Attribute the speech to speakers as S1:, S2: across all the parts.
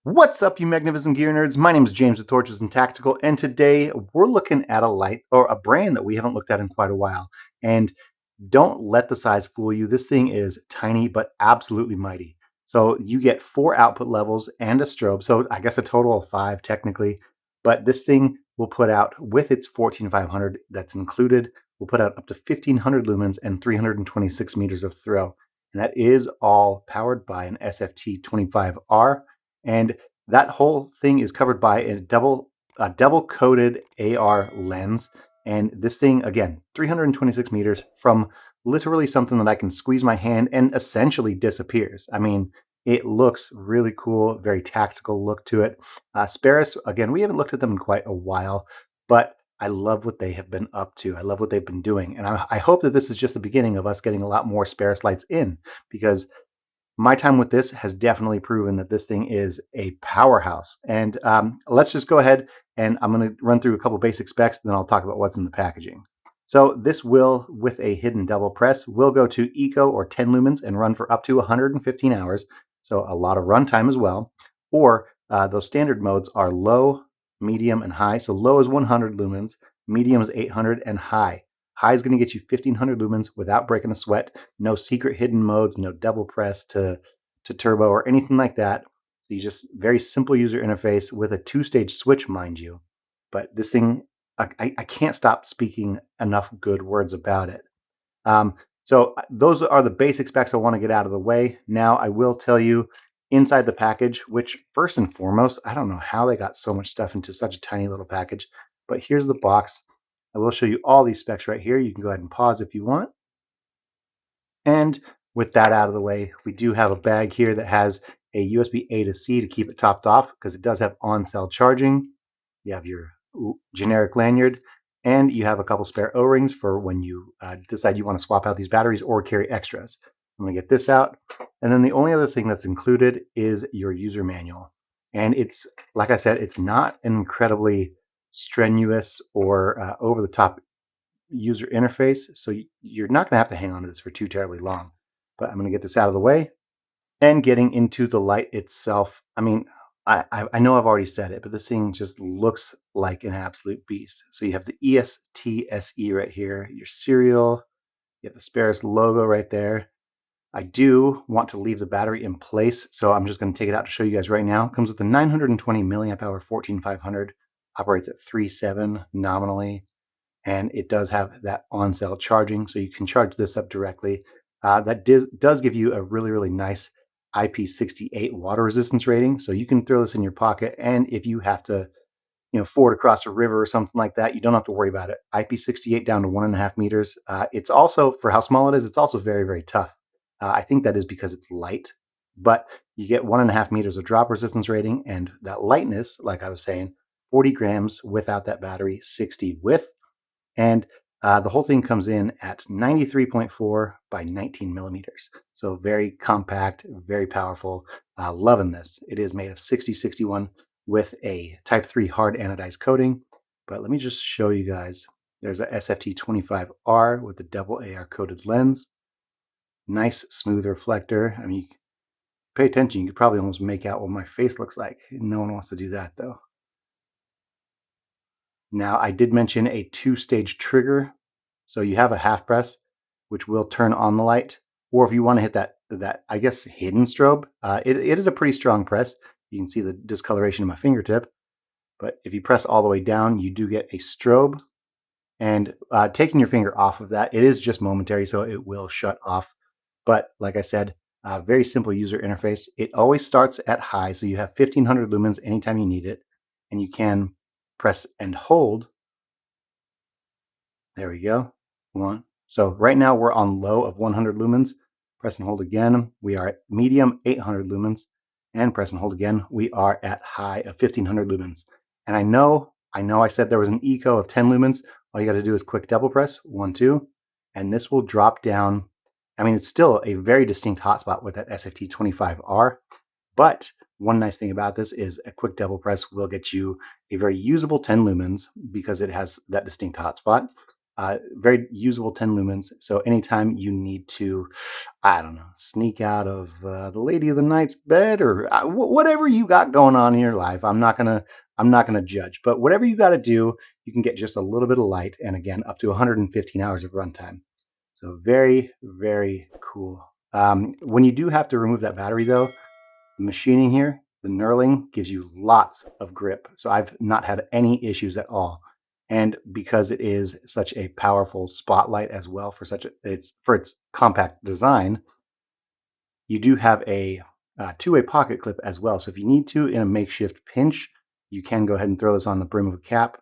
S1: What's up, you magnificent gear nerds? My name is James with Torches and Tactical, and today we're looking at a light or a brand that we haven't looked at in quite a while. And don't let the size fool you. This thing is tiny but absolutely mighty. So you get 4 output levels and a strobe. So I guess a total of 5 technically. But this thing will put out, with its 14500 that's included, will put out up to 1500 lumens and 326 meters of throw. And that is all powered by an SFT25R. And that whole thing is covered by a double coated AR lens. And this thing, again, 326 meters from literally something that I can squeeze my hand and essentially disappears. I mean, it looks really cool, very tactical look to it. Speras, again, we haven't looked at them in quite a while, but I love what they have been up to. I love what they've been doing. And I hope that this is just the beginning of us getting a lot more Speras lights in, because my time with this has definitely proven that this thing is a powerhouse. And let's just go ahead and I'm going to run through a couple basic specs, then I'll talk about what's in the packaging. So this will, with a hidden double press, will go to Eco or 10 lumens and run for up to 115 hours. So a lot of runtime as well. Or those standard modes are low, medium, and high. So low is 100 lumens, medium is 800, and high. High is going to get you 1500 lumens without breaking a sweat. No secret hidden modes, no double press to turbo or anything like that. So you just very simple user interface with a 2-stage switch, mind you. But this thing, I can't stop speaking enough good words about it. So those are the basic specs I want to get out of the way. Now I will tell you inside the package, which first and foremost, I don't know how they got so much stuff into such a tiny little package, but here's the box. I will show you all these specs right here. You can go ahead and pause if you want. And with that out of the way, we do have a bag here that has a USB A to C to keep it topped off, because it does have on-cell charging. You have your generic lanyard, and you have a couple spare O-rings for when you decide you want to swap out these batteries or carry extras. I'm going to get this out. And then the only other thing that's included is your user manual. And it's, like I said, it's not an incredibly strenuous or over-the-top user interface, so you're not going to have to hang on to this for too terribly long. But I'm going to get this out of the way. And getting into the light itself, I mean, I know I've already said it, but this thing just looks like an absolute beast. So you have the EST SE right here, your serial, you have the Speras logo right there. I do want to leave the battery in place, so I'm just going to take it out to show you guys right now. It comes with a 920 milliamp hour 14500, operates at 3.7 nominally, and it does have that on-cell charging, so you can charge this up directly. That does give you a really, really nice IP68 water resistance rating, so you can throw this in your pocket, and if you have to, ford across a river or something like that, you don't have to worry about it. IP68 down to 1.5 meters. It's also, for how small it is, it's also very, very tough. I think that is because it's light, but you get 1.5 meters of drop resistance rating, and that lightness, like I was saying, 40 grams without that battery, 60 with. And the whole thing comes in at 93.4 by 19 millimeters. So very compact, very powerful. Loving this. It is made of 6061 with a Type 3 hard anodized coating. But let me just show you guys. There's a SFT25R with the double AR coated lens. Nice smooth reflector. I mean, pay attention. You could probably almost make out what my face looks like. No one wants to do that though. Now, I did mention a 2-stage trigger. So you have a half press, which will turn on the light. Or if you want to hit that I guess, hidden strobe, it is a pretty strong press. You can see the discoloration of my fingertip. But if you press all the way down, you do get a strobe. And taking your finger off of that, it is just momentary, so it will shut off. But like I said, very simple user interface. It always starts at high, so you have 1500 lumens anytime you need it. And you can press and hold. There we go. One. So right now we're on low of 100 lumens. Press and hold again. We are at medium 800 lumens. And press and hold again. We are at high of 1500 lumens. And I know I said there was an eco of 10 lumens. All you got to do is quick double press 1, 2, and this will drop down. I mean, it's still a very distinct hotspot with that SFT25R, but one nice thing about this is a quick double press will get you a very usable 10 lumens because it has that distinct hotspot. Very usable 10 lumens. So anytime you need to, I don't know, sneak out of the lady of the night's bed, or whatever you got going on in your life, I'm not gonna judge. But whatever you got to do, you can get just a little bit of light, and again, up to 115 hours of runtime. So very, very cool. When you do have to remove that battery, though, the machining here, the knurling gives you lots of grip. So I've not had any issues at all. And because it is such a powerful spotlight as well for its compact design, you do have a two-way pocket clip as well. So if you need to in a makeshift pinch, you can go ahead and throw this on the brim of a cap.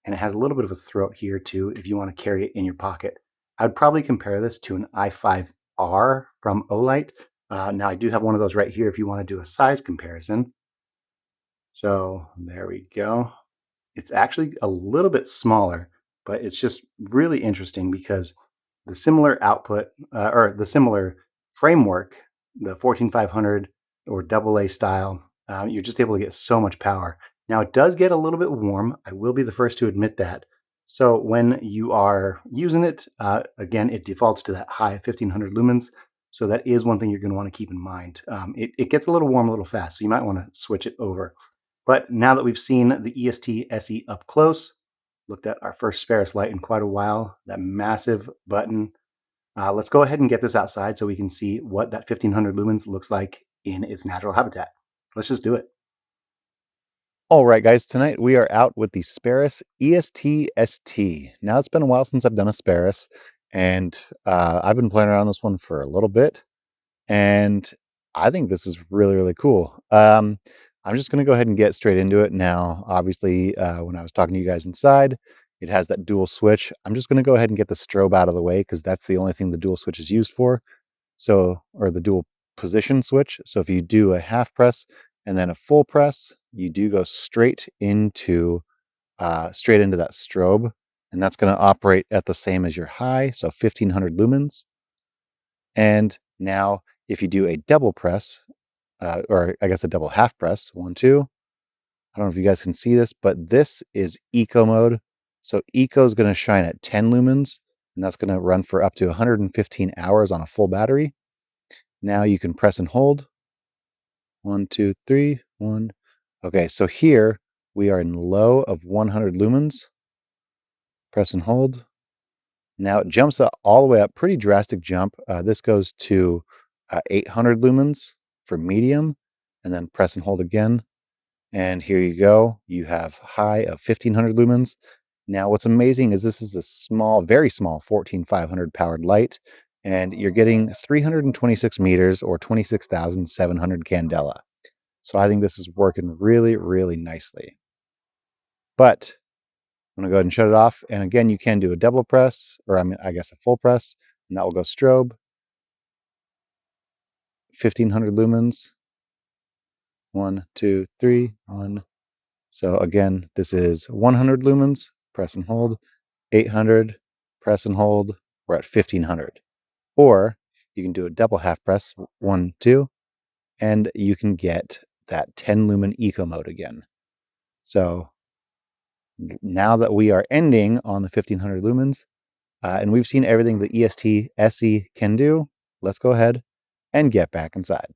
S1: And it has a little bit of a throat here too if you want to carry it in your pocket. I'd probably compare this to an i5R from Olight. Now I do have one of those right here if you want to do a size comparison. So there we go. It's actually a little bit smaller, but it's just really interesting because the similar output or the similar framework, the 14500 or AA style, you're just able to get so much power. Now it does get a little bit warm. I will be the first to admit that. So when you are using it, again, it defaults to that high 1500 lumens. So that is one thing you're going to want to keep in mind. It gets a little warm a little fast, so you might want to switch it over. But now that we've seen the EST SE up close, looked at our first Speras light in quite a while, that massive button, let's go ahead and get this outside so we can see what that 1500 lumens looks like in its natural habitat. Let's just do it. All right, guys, tonight we are out with the Speras EST ST. Now it's been a while since I've done a Speras, and I've been playing around this one for a little bit. And I think this is really, really cool. I'm just going to go ahead and get straight into it now. Obviously, when I was talking to you guys inside, it has that dual switch. I'm just going to go ahead and get the strobe out of the way because that's the only thing the dual switch is used for. So, or the dual position switch. So if you do a half press and then a full press, you do go straight into that strobe, and that's going to operate at the same as your high, so 1500 lumens. And now, if you do a double press, or I guess a double half press, 1, 2. I don't know if you guys can see this, but this is eco mode. So eco is going to shine at 10 lumens, and that's going to run for up to 115 hours on a full battery. Now you can press and hold. 1, 2, 3, 1. Okay, so here we are in low of 100 lumens. Press and hold. Now it jumps up all the way up, pretty drastic jump. This goes to 800 lumens for medium, and then press and hold again. And here you go. You have high of 1500 lumens. Now what's amazing is this is a small, very small 14500 powered light, and you're getting 326 meters or 26,700 candela. So I think this is working really, really nicely. But I'm gonna go ahead and shut it off. And again, you can do a double press, or I guess a full press, and that will go strobe. 1500 lumens. 1, 2, 3, 1. So again, this is 100 lumens. Press and hold. 800. Press and hold. We're at 1500. Or you can do a double half press. 1, 2, and you can get that 10 lumen eco mode again. So now that we are ending on the 1500 lumens, and we've seen everything the EST SE can do, let's go ahead and get back inside.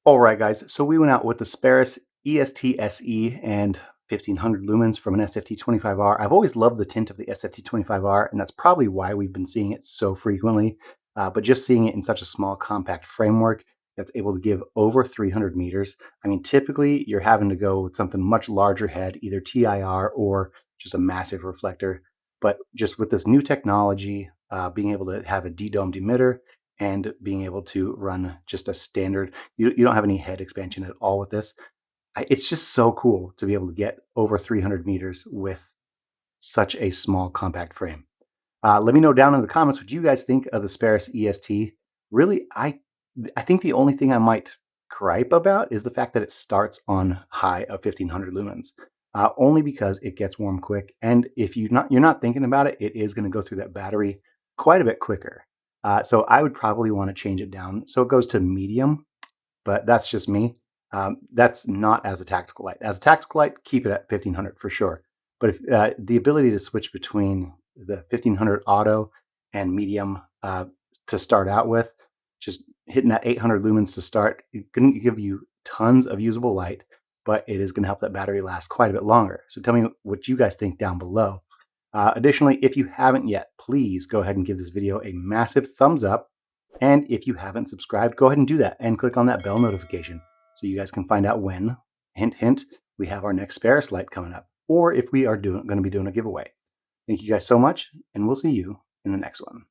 S1: All right, guys, so we went out with the Speras EST SE and 1500 lumens from an SFT25R. I've always loved the tint of the SFT25R, and that's probably why we've been seeing it so frequently. But just seeing it in such a small, compact framework that's able to give over 300 meters. I mean, typically you're having to go with something much larger head, either TIR or just a massive reflector. But just with this new technology, being able to have a de-domed emitter and being able to run just a standard, you don't have any head expansion at all with this. It's just so cool to be able to get over 300 meters with such a small compact frame. Let me know down in the comments what you guys think of the Speras EST. Really, I think the only thing I might gripe about is the fact that it starts on high of 1500 lumens. Only because it gets warm quick, and if you're not thinking about it, it is going to go through that battery quite a bit quicker. So I would probably want to change it down so it goes to medium, but that's just me. That's not as a tactical light. As a tactical light, keep it at 1500 for sure. But if the ability to switch between the 1500 auto and medium to start out with. Just hitting that 800 lumens to start, it's going to give you tons of usable light, but it is going to help that battery last quite a bit longer. So tell me what you guys think down below. Additionally, if you haven't yet, please go ahead and give this video a massive thumbs up. And if you haven't subscribed, go ahead and do that and click on that bell notification so you guys can find out when, hint, hint, we have our next Speras light coming up, or if we are going to be doing a giveaway. Thank you guys so much, and we'll see you in the next one.